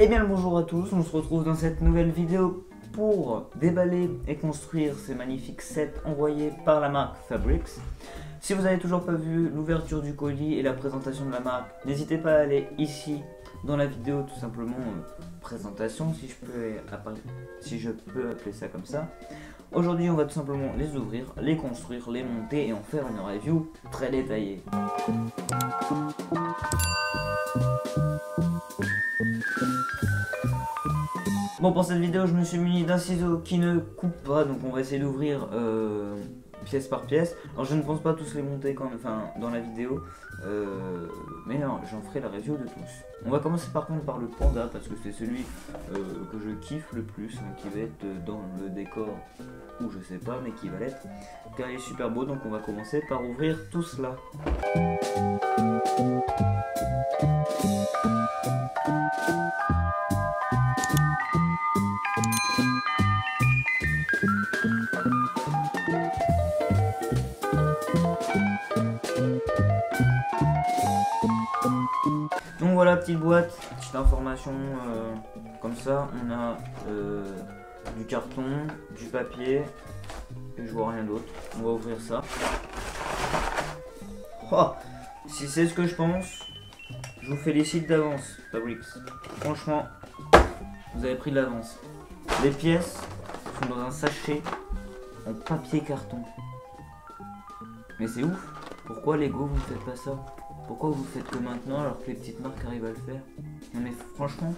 Eh bien le bonjour à tous, on se retrouve dans cette nouvelle vidéo pour déballer et construire ces magnifiques sets envoyés par la marque Fabrics. Si vous n'avez toujours pas vu l'ouverture du colis et la présentation de la marque, n'hésitez pas à aller ici dans la vidéo, tout simplement présentation si je peux appeler ça comme ça. Aujourd'hui on va tout simplement les ouvrir, les construire, les monter et en faire une review très détaillée. Bon, pour cette vidéo, je me suis muni d'un ciseau qui ne coupe pas, donc on va essayer d'ouvrir pièce par pièce. Alors je ne pense pas tous les monter dans la vidéo, mais j'en ferai la review de tous. On va commencer par contre par le panda, parce que c'est celui que je kiffe le plus, hein, qui va être dans le décor, ou je sais pas, mais qui va l'être, car il est super beau, donc on va commencer par ouvrir tout cela. Donc voilà, petite boîte, petite information comme ça. On a du carton, du papier, et je vois rien d'autre. On va ouvrir ça. Oh, si c'est ce que je pense, je vous félicite d'avance, Fabrics. Franchement, vous avez pris de l'avance. Les pièces sont dans un sachet en papier carton. Mais c'est ouf. Pourquoi Lego vous ne faites pas ça? Pourquoi vous faites que maintenant alors que les petites marques arrivent à le faire? Non mais franchement,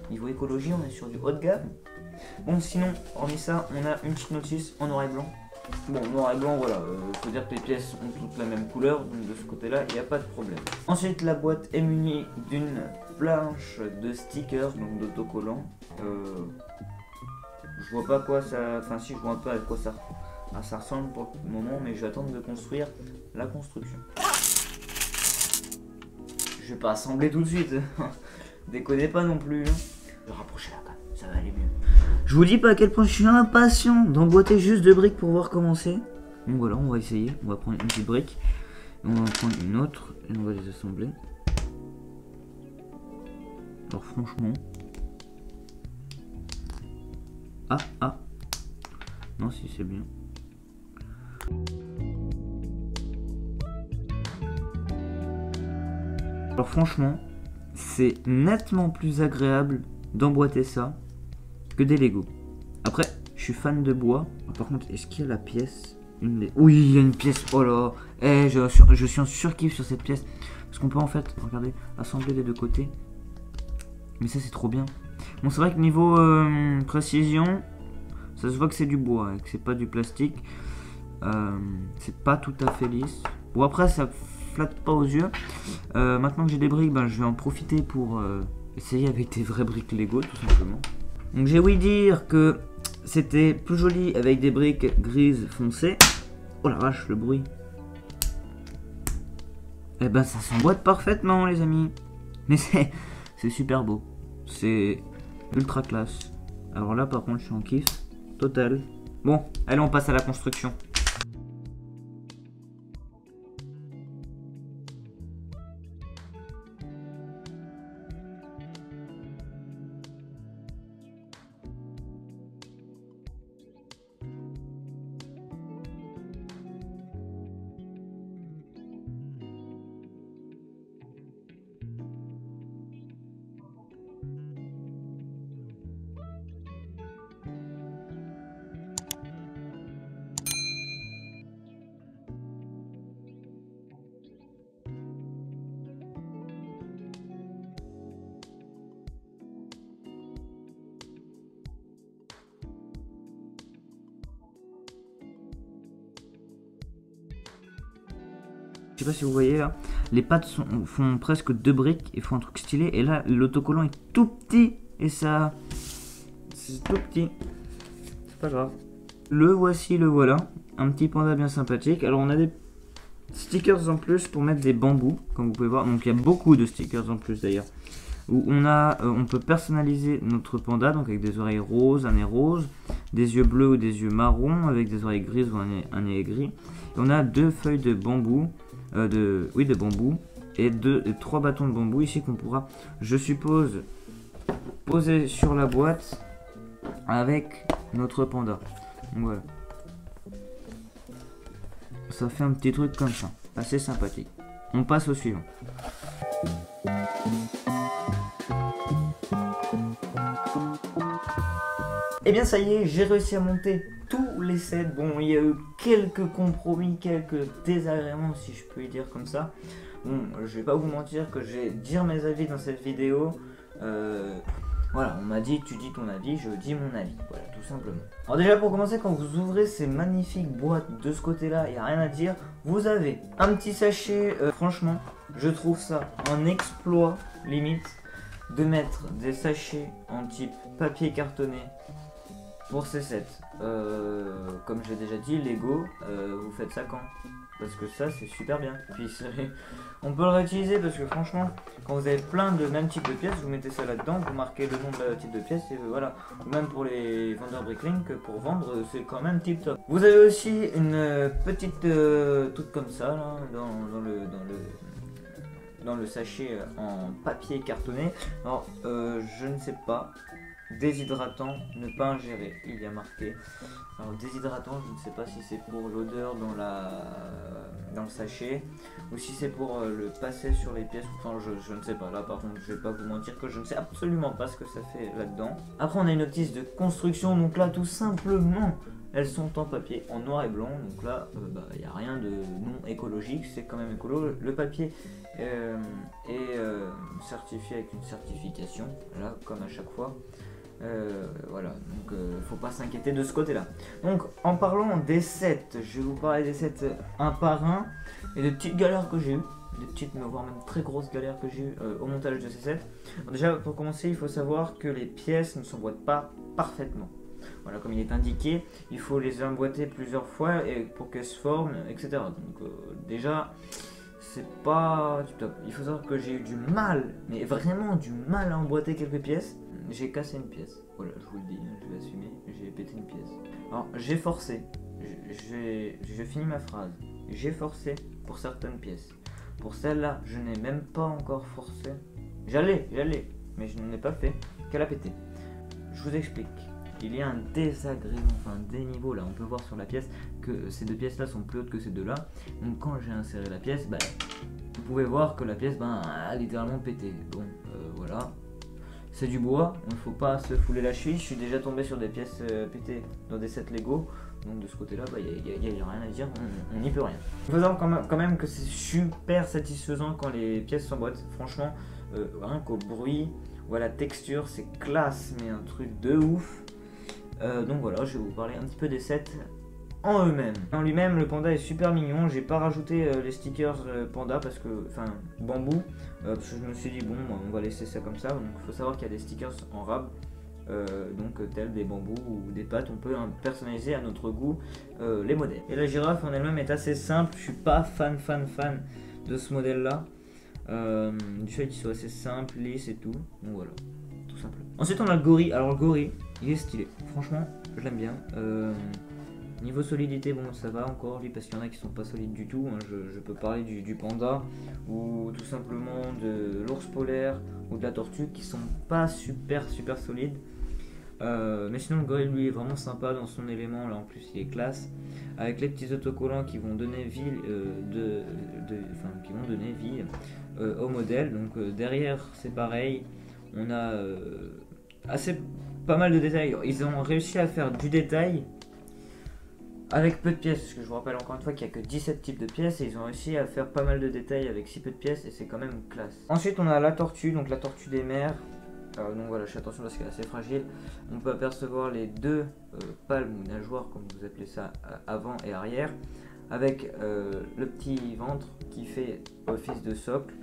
niveau écologie, on est sur du haut de gamme. Bon, sinon, hormis ça, on a une petite notice en noir et blanc. Bon, noir et blanc, voilà, faut dire que les pièces ont toutes la même couleur, donc de ce côté-là, il n'y a pas de problème. Ensuite, la boîte est munie d'une planche de stickers, donc d'autocollants. Je vois pas quoi ça... Enfin si, je vois un peu à quoi ça ressemble pour le moment, mais je vais attendre de construire la construction. Je vais pas assembler tout de suite. Déconnez pas non plus. Je vais rapprocher la cam, ça va aller mieux. Je vous dis pas à quel point je suis impatient d'emboîter juste 2 briques pour voir comment c'est. Donc voilà, on va essayer. On va prendre une petite brique. Et on va en prendre une autre. Et on va les assembler. Alors franchement... Ah. Non, si c'est bien. Alors franchement, c'est nettement plus agréable d'emboîter ça que des Lego. Après, je suis fan de bois. Par contre, est-ce qu'il y a la pièce? Oui, il y a une pièce. Oh là, je suis en surkiff sur cette pièce. Parce qu'on peut en fait, regardez, assembler les deux côtés. Mais ça, c'est trop bien. Bon, c'est vrai que niveau précision, ça se voit que c'est du bois et que c'est pas du plastique. C'est pas tout à fait lisse. Bon, après, ça flatte pas aux yeux. Maintenant que j'ai des briques, je vais en profiter pour essayer avec des vraies briques Lego, tout simplement. Donc, j'ai ouï dire que c'était plus joli avec des briques grises foncées. Oh la vache, le bruit. Eh ben, ça s'emboîte parfaitement, les amis. Mais c'est super beau. C'est ultra classe. Alors là, par contre, je suis en kiff total. Bon, allez, on passe à la construction. Je sais pas si vous voyez là, les pattes font presque 2 briques et font un truc stylé. Et là, l'autocollant est tout petit et ça... C'est tout petit. C'est pas grave. Le voici, le voilà. Un petit panda bien sympathique. Alors on a des stickers en plus pour mettre des bambous, comme vous pouvez voir. Donc il y a beaucoup de stickers en plus d'ailleurs. Où on peut personnaliser notre panda, donc avec des oreilles roses, un nez rose, des yeux bleus ou des yeux marrons, avec des oreilles grises ou un nez gris. Et on a 2 feuilles de bambou. De bambou et 3 bâtons de bambou ici qu'on pourra, je suppose, posé sur la boîte avec notre panda. Donc voilà. Ça fait un petit truc comme ça, assez sympathique. On passe au suivant. Et bien ça y est, j'ai réussi à monter tous les sets. Bon, il y a eu quelques compromis, quelques désagréments si je peux y dire comme ça. Bon, je vais pas vous mentir que je vais dire mes avis dans cette vidéo. Voilà, on m'a dit tu dis ton avis, je dis mon avis, voilà, tout simplement. Alors déjà pour commencer, quand vous ouvrez ces magnifiques boîtes de ce côté-là, il n'y a rien à dire. Vous avez un petit sachet, franchement, je trouve ça un exploit limite de mettre des sachets en type papier cartonné pour ces sets. Comme j'ai déjà dit, Lego, vous faites ça quand? Parce que ça c'est super bien. Puis on peut le réutiliser parce que franchement, quand vous avez plein de même type de pièces, vous mettez ça là-dedans, vous marquez le nom de la type de pièce et voilà. Ou même pour les vendeurs Bricklink, pour vendre, c'est quand même tip top. Vous avez aussi une petite truc comme ça là, dans le sachet en papier cartonné. Alors je ne sais pas. Déshydratant, ne pas ingérer, il y a marqué. Alors déshydratant, je ne sais pas si c'est pour l'odeur dans le sachet ou si c'est pour le passer sur les pièces. Enfin je ne sais pas, là par contre je vais pas vous mentir que je ne sais absolument pas ce que ça fait là-dedans. Après on a une notice de construction, donc là tout simplement elles sont en papier, en noir et blanc, donc là il n'y a rien de non écologique, c'est quand même écolo. Le papier est certifié avec une certification, là comme à chaque fois. Voilà, donc faut pas s'inquiéter de ce côté là. Donc en parlant des sets, je vais vous parler des sets un par un et de petites galères que j'ai eues, des petites voire même très grosses galères que j'ai eues au montage de ces sets. Alors, déjà pour commencer, il faut savoir que les pièces ne s'emboîtent pas parfaitement. Voilà, comme il est indiqué, il faut les emboîter plusieurs fois et pour qu'elles se forment, etc. Donc déjà c'est pas du top. Il faut savoir que j'ai eu du mal, mais vraiment du mal à emboîter quelques pièces. J'ai cassé une pièce, voilà, je vous le dis, je vais assumer, j'ai pété une pièce. Alors j'ai forcé, je finis ma phrase, j'ai forcé pour certaines pièces. Pour celle-là, je n'ai même pas encore forcé. J'allais, mais je n'en ai pas fait, qu'elle a pété. Je vous explique, il y a un désagrément, enfin des niveaux là, on peut voir sur la pièce que ces deux pièces là sont plus hautes que ces deux là. Donc quand j'ai inséré la pièce, vous pouvez voir que la pièce a littéralement pété. Bon, voilà. C'est du bois, il ne faut pas se fouler la cheville. Je suis déjà tombé sur des pièces pétées dans des sets Lego. Donc de ce côté-là, il n'y a rien à dire, on n'y peut rien. Il faut savoir quand même que c'est super satisfaisant quand les pièces s'emboîtent. Franchement, rien qu'au bruit ou à la texture, c'est classe, mais un truc de ouf. Donc voilà, je vais vous parler un petit peu des sets en eux-mêmes. En lui-même, le panda est super mignon. J'ai pas rajouté les stickers panda parce que, enfin, bambou, parce que je me suis dit bon, on va laisser ça comme ça. Donc il faut savoir qu'il y a des stickers en rab, donc tels des bambous ou des pattes. On peut personnaliser à notre goût les modèles. Et la girafe en elle-même est assez simple. Je suis pas fan de ce modèle-là. Du fait qu'il soit assez simple, lisse et tout. Donc voilà, tout simple. Ensuite on a le gorille. Alors le gorille, il est stylé. Franchement, je l'aime bien. Niveau solidité, bon ça va encore lui parce qu'il y en a qui sont pas solides du tout. Hein. Je peux parler du panda ou tout simplement de l'ours polaire ou de la tortue qui sont pas super solides. Mais sinon le gorille lui est vraiment sympa dans son élément, là en plus il est classe. Avec les petits autocollants qui vont donner vie, au modèle. Donc derrière c'est pareil, on a pas mal de détails. Ils ont réussi à faire du détail avec peu de pièces, parce que je vous rappelle encore une fois qu'il n'y a que 17 types de pièces et ils ont réussi à faire pas mal de détails avec si peu de pièces et c'est quand même classe. Ensuite on a la tortue, donc la tortue des mers. Donc voilà, je fais attention parce qu'elle est assez fragile. On peut apercevoir les deux palmes ou nageoires, comme vous appelez ça, avant et arrière, avec le petit ventre qui fait office de socle,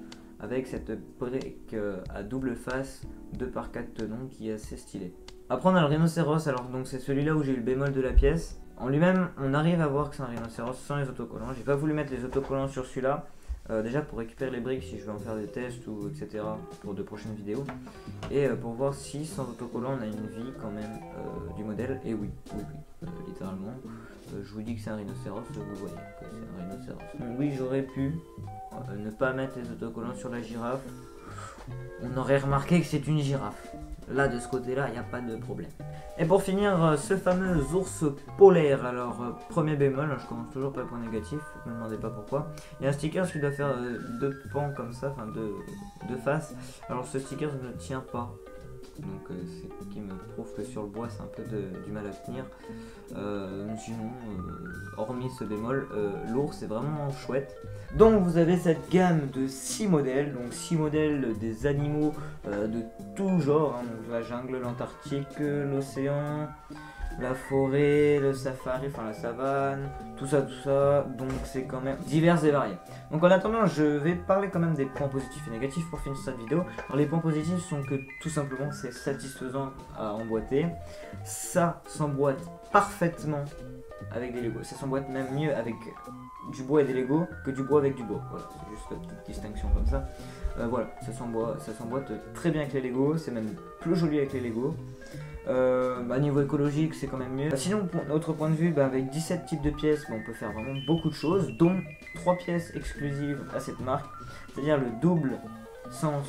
avec cette brique à double face 2x4 tenons qui est assez stylé. Après on a le rhinocéros, alors donc c'est celui-là où j'ai eu le bémol de la pièce. En lui-même, on arrive à voir que c'est un rhinocéros sans les autocollants. J'ai pas voulu mettre les autocollants sur celui-là. Déjà pour récupérer les briques si je veux en faire des tests ou etc. pour de prochaines vidéos. Et pour voir si sans autocollant on a une vie quand même du modèle. Et oui, littéralement. Je vous dis que c'est un rhinocéros, vous voyez que c'est un rhinocéros. Donc oui, j'aurais pu ne pas mettre les autocollants sur la girafe. On aurait remarqué que c'est une girafe. Là, de ce côté-là, il n'y a pas de problème. Et pour finir, ce fameux ours polaire. Alors, premier bémol, je commence toujours par le point négatif, ne me demandez pas pourquoi. Il y a un sticker qui doit faire deux pans comme ça, enfin deux faces. Alors, ce sticker ne tient pas. Donc c'est ce qui me prouve que sur le bois c'est un peu du mal à tenir. Sinon, hormis ce bémol, l'ours est vraiment chouette. Donc vous avez cette gamme de 6 modèles, donc 6 modèles des animaux de tout genre, hein, donc la jungle, l'Antarctique, l'océan, la forêt, le safari, enfin la savane, tout ça, donc c'est quand même divers et varié. Donc en attendant, je vais parler quand même des points positifs et négatifs pour finir cette vidéo. Alors les points positifs sont que tout simplement c'est satisfaisant à emboîter, ça s'emboîte parfaitement avec des Lego, ça s'emboîte même mieux avec du bois et des Lego que du bois avec du bois, voilà, c'est juste la petite distinction comme ça. Voilà, ça s'emboîte très bien avec les Lego, c'est même plus joli avec les Lego. Niveau écologique c'est quand même mieux. Sinon, autre point de vue, avec 17 types de pièces, on peut faire vraiment beaucoup de choses, dont 3 pièces exclusives à cette marque, c'est-à-dire le double sens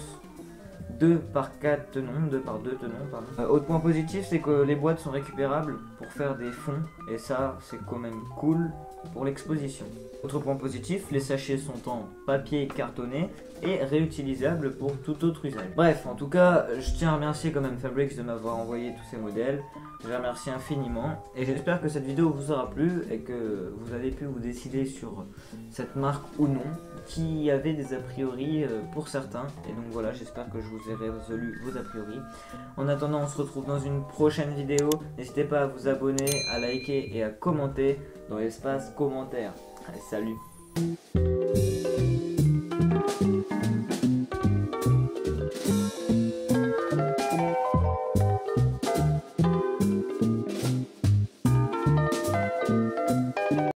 2 par 4 tenons, 2 par 2 tenons, pardon. Autre point positif, c'est que les boîtes sont récupérables pour faire des fonds, et ça c'est quand même cool pour l'exposition. Autre point positif, les sachets sont en papier cartonné et réutilisables pour tout autre usage. Bref, en tout cas, je tiens à remercier quand même Fabrics de m'avoir envoyé tous ces modèles. Je les remercie infiniment et j'espère que cette vidéo vous aura plu et que vous avez pu vous décider sur cette marque ou non, qui avait des a priori pour certains. Et donc voilà, j'espère que je vous ai résolu vos a priori. En attendant, on se retrouve dans une prochaine vidéo. N'hésitez pas à vous abonner, à liker et à commenter dans l'espace commentaire. Allez, salut!